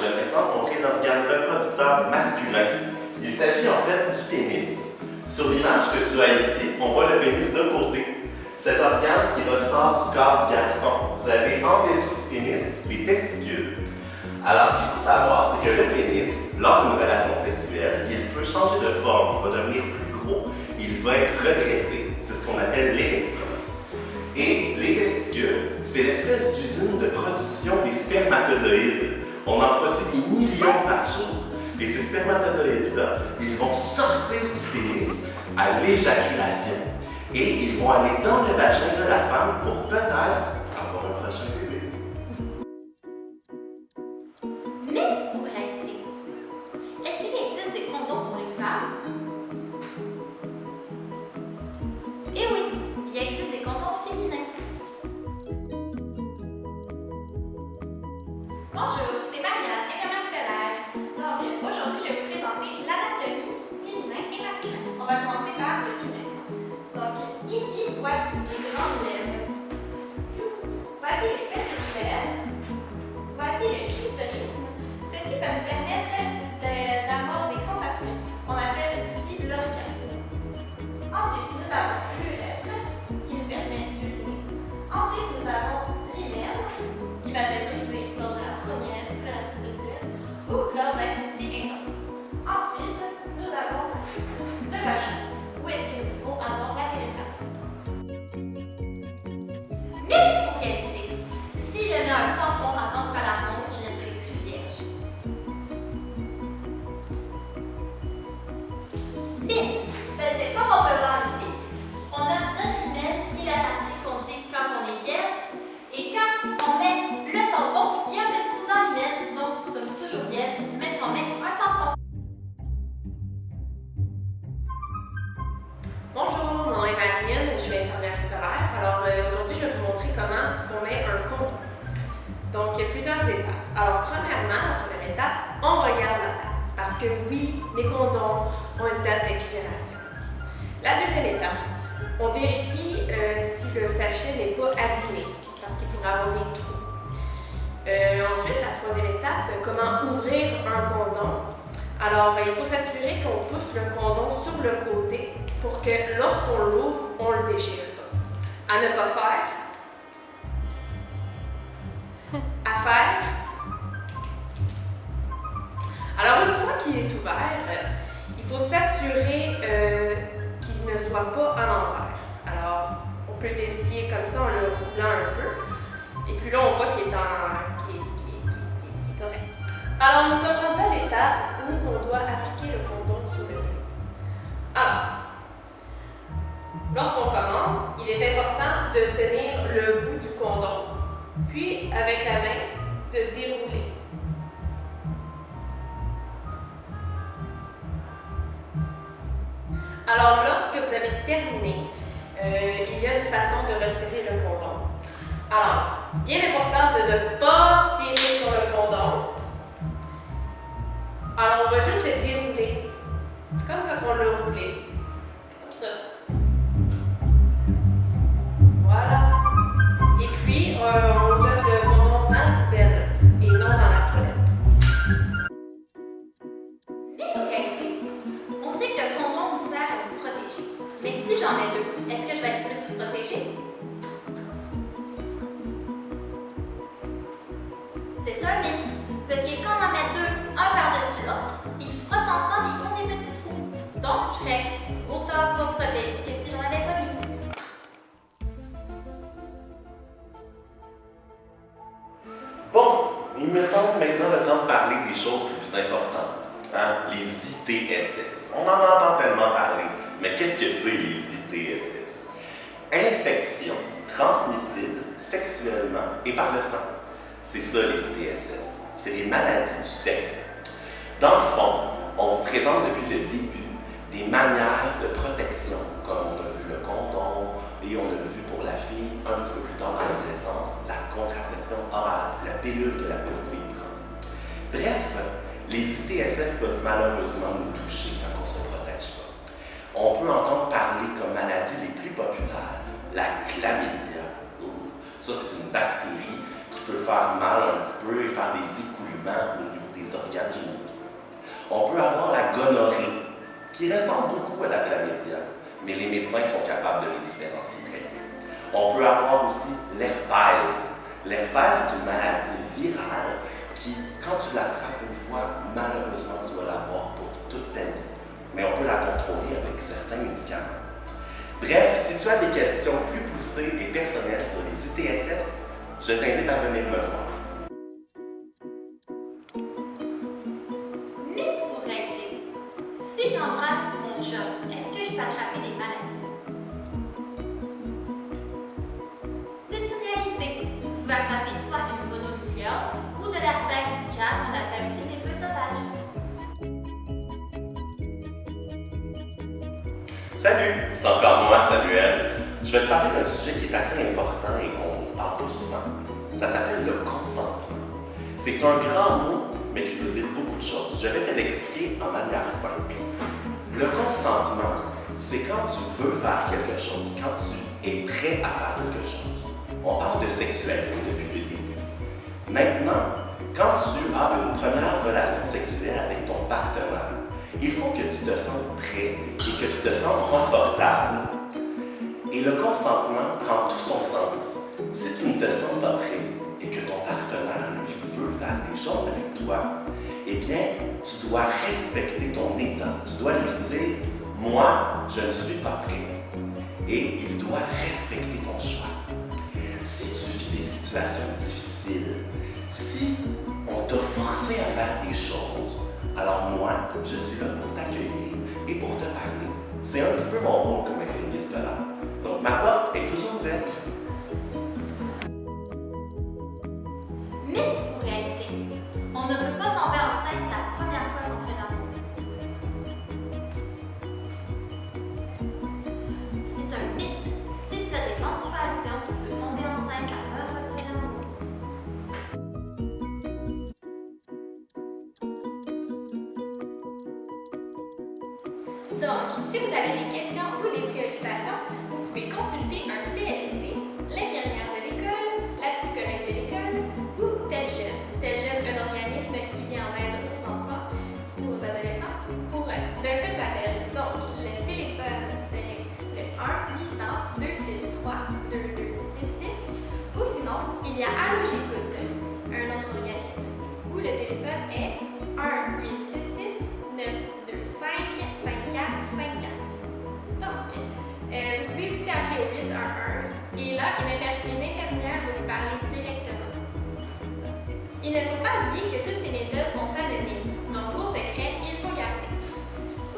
vais maintenant montrer l'organe reproducteur masculin. Il s'agit en fait du pénis. Sur l'image que tu as ici, on voit le pénis d'un côté. Cet organe qui ressort du corps du garçon. Vous avez en dessous du pénis les testicules. Alors, ce qu'il faut savoir, c'est que le pénis, lors d'une relation sexuelle, il peut changer de forme, il va devenir plus gros, il va être redressé. C'est ce qu'on appelle l'érection. Et les testicules, c'est l'espèce d'usine de production des spermatozoïdes. On en produit des millions par jour. Et ces spermatozoïdes-là, ils vont sortir du pénis à l'éjaculation. Et ils vont aller dans le vagin de la femme pour peut-être avoir un prochain bébé. Mythe ou réalité? Est-ce qu'il existe des condoms pour les femmes? Eh oui, il existe des condoms féminins. Bonjour, c'est Marianne, infirmière scolaire. Donc, aujourd'hui, je vais vous présenter l'anatomie féminin et masculin. On va commencer par le féminin. Donc, ici, voici les grandes lèvres. Voici les petites lèvres. Voici le clitoris. Ceci va nous permettre d'avoir des sensations. On appelle ici l'orgasme. Ensuite, nous avons l'urètre qui nous permet d'uriner. Ensuite, nous avons l'hymen qui va être brisé lors de la première relation sexuelle ou lors d'activités intenses. Ensuite, nous avons le vagin où est-ce que nous pouvons avoir la pénétration. Mythe ou réalité? Si je mets un tampon avant de faire l'amour, je ne serai plus vierge. Mythe, parce que comme on peut voir ici, on a notre hymen et la partie qu'on dit quand on est vierge. Et quand on met le tampon, il y a le sou dans l'hymen, donc nous sommes toujours vierges, même si on met un tampon. Bonjour, mon nom est Marianne, je suis infirmière scolaire. Alors aujourd'hui, je vais vous montrer comment on met un condom. Donc, il y a plusieurs étapes. Alors, premièrement, la première étape, on regarde la date. Parce que oui, les condoms ont une date d'expiration. La deuxième étape, on vérifie si le sachet n'est pas abîmé, parce qu'il pourrait avoir des trous. Ensuite, la troisième étape, comment ouvrir un condom. Alors, il faut s'assurer qu'on pousse le condom sur le côté pour que lorsqu'on l'ouvre, on ne le déchire pas. À ne pas faire. À faire. Alors, une fois qu'il est ouvert, il faut s'assurer qu'il ne soit pas à l'envers. Alors, on peut vérifier comme ça en le roulant un peu. Et puis là, on voit qu'il est correct. Alors, nous sommes rendus à l'étape où on doit appliquer le condom sur le pénis. Alors, lorsqu'on commence, il est important de tenir le bout du condom, puis avec la main, de dérouler. Alors, lorsque vous avez terminé, il y a une façon de retirer le condom. Alors, bien important de ne pas tirer sur le condom. Alors, on va juste le dérouler, comme quand on l'a roulé. Comme ça. Voilà. Et puis, on jette le condom dans la poubelle et non dans la toilette. Mythe ou réalité? On sait que le condom nous sert à nous protéger. Mais si j'en ai deux, est-ce que je vais être plus protégée? C'est un mythe. Parce que quand on en met deux, un par-dessus l'autre, ils frottent ensemble et ils font des petits trous. Donc, je serais autant pas protégée que si j'en avais pas mis. Bon, il me semble maintenant le temps de parler des choses les plus importantes. Hein? Les ITSS. On en entend tellement parler, mais qu'est-ce que c'est les ITSS? Infection transmissible sexuellement et par le sang. C'est ça les ITSS. C'est les maladies du sexe. Dans le fond, on vous présente depuis le début des manières de protection, comme on a vu le condom, et on a vu pour la fille, un petit peu plus tard dans l'adolescence, la contraception orale, c'est la pilule que la petite fille prend. Bref, les ITSS peuvent malheureusement nous toucher quand on ne se protège pas. On peut entendre parler comme maladies les plus populaires, la chlamydia. Ça, c'est une bactérie qui peut faire mal un petit peu et faire des écoulements au niveau des organes génitaux. On peut avoir la gonorrhée, qui ressemble beaucoup à la chlamydia, mais les médecins sont capables de les différencier très bien. On peut avoir aussi l'herpès. L'herpès, c'est une maladie virale qui, quand tu l'attrapes une fois, malheureusement, tu vas l'avoir pour toute ta vie. Mais on peut la contrôler avec certains médicaments. Bref, si tu as des questions plus poussées et personnelles sur les ITSS, je t'invite à venir me voir. Mythe ou réalité? Si j'embrasse mon chum, est-ce que je peux attraper des maladies? C'est une réalité. Vous pouvez attraper soit une mononucléose ou de l'herpès zika qu'on appelle aussi des feux sauvages. Salut, c'est encore moi, Samuel. Je vais te parler d'un sujet qui est assez important et qu'on ne parle pas souvent. Ça s'appelle le consentement. C'est un grand mot, mais qui veut dire beaucoup de choses. Je vais te l'expliquer en manière simple. Le consentement, c'est quand tu veux faire quelque chose, quand tu es prêt à faire quelque chose. On parle de sexualité depuis le début. Maintenant, quand tu as une première relation sexuelle avec ton partenaire, il faut que tu te sentes prêt et que tu te sentes confortable. Et le consentement prend tout son sens. Si tu ne te sens pas prêt et que ton partenaire, lui, veut faire des choses avec toi, eh bien, tu dois respecter ton état. Tu dois lui dire, moi, je ne suis pas prêt. Et il doit respecter ton choix. Si tu vis des situations difficiles, si on t'a forcé à faire des choses, alors moi, je suis là pour t'accueillir et pour te parler. C'est un petit peu mon rôle comme infirmier scolaire. Donc ma porte est toujours ouverte. Mythe ou réalité? On ne peut pas tomber enceinte la première fois qu'on fait l'amour. C'est un mythe. Si tu as des menstruations, tu peux tomber enceinte la première fois que tu fais l'amour. Donc, si vous avez des questions ou des préoccupations, vous pouvez consulter un CLSC, l'infirmière de l'école, la psychologue de l'école ou Tel Jeune. Tel Jeune, un organisme qui vient en aide aux enfants ou aux adolescents d'un simple appel. Donc, le téléphone c'est le 1-800-263-2266 ou sinon, il y a Allo J'écoute, un autre organisme, où le téléphone est 1-866-925-5454. Donc, vous pouvez aussi appeler au 811 et là, une infirmière va vous parler directement. Il ne faut pas oublier que toutes ces méthodes sont anonymes, donc vos secrets, ils sont gardés.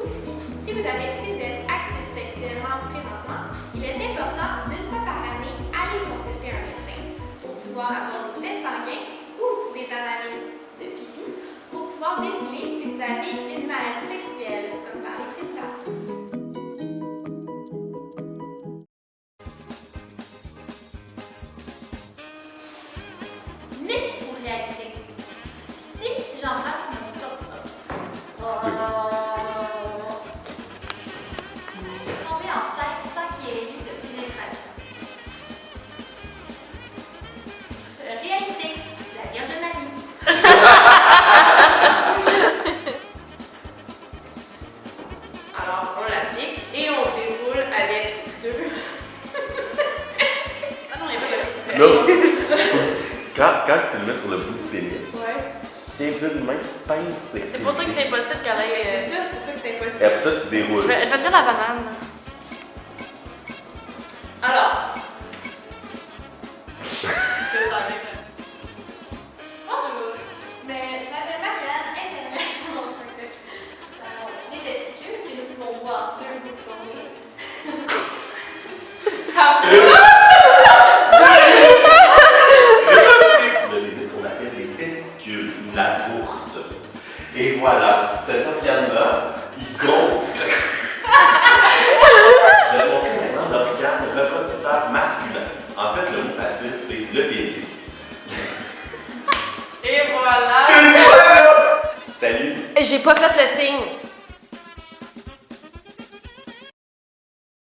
Aussi, si vous êtes actif sexuellement présentement, il est important d'une fois par année aller consulter un médecin pour pouvoir avoir des tests sanguins ou des analyses de pipi pour pouvoir déceler si vous avez une maladie sexuelle, comme parlé précédemment. Mythe ou réalité? Si j'embrasse mon propre, je peux tomber enceinte sans qu'il y ait eu de pénétration. Réalité, la Vierge Marie. Alors, on l'applique et on déroule avec deux. Ah non, il n'y a pas de Non. Quand tu le mets sur le bout du pénis, Ouais. tu tiens d'une main, tu pinces. C'est pour ça que c'est impossible qu'elle ait. C'est ça, c'est pour ça que c'est impossible. Et après ça, tu déroules. Je vais te dire la banane. Alors. Je savais. Bonjour, mais je m'appelle Marianne, infirmière des testicules que nous pouvons voir deux bouts formés. Ce qu'on appelle les testicules ou la bourse. Et voilà, cet organe-là, il gonfle. Je vais montrer maintenant l'organe reproducteur masculin. En fait, le mot facile, c'est le pénis. Et voilà. Salut! J'ai pas fait le signe.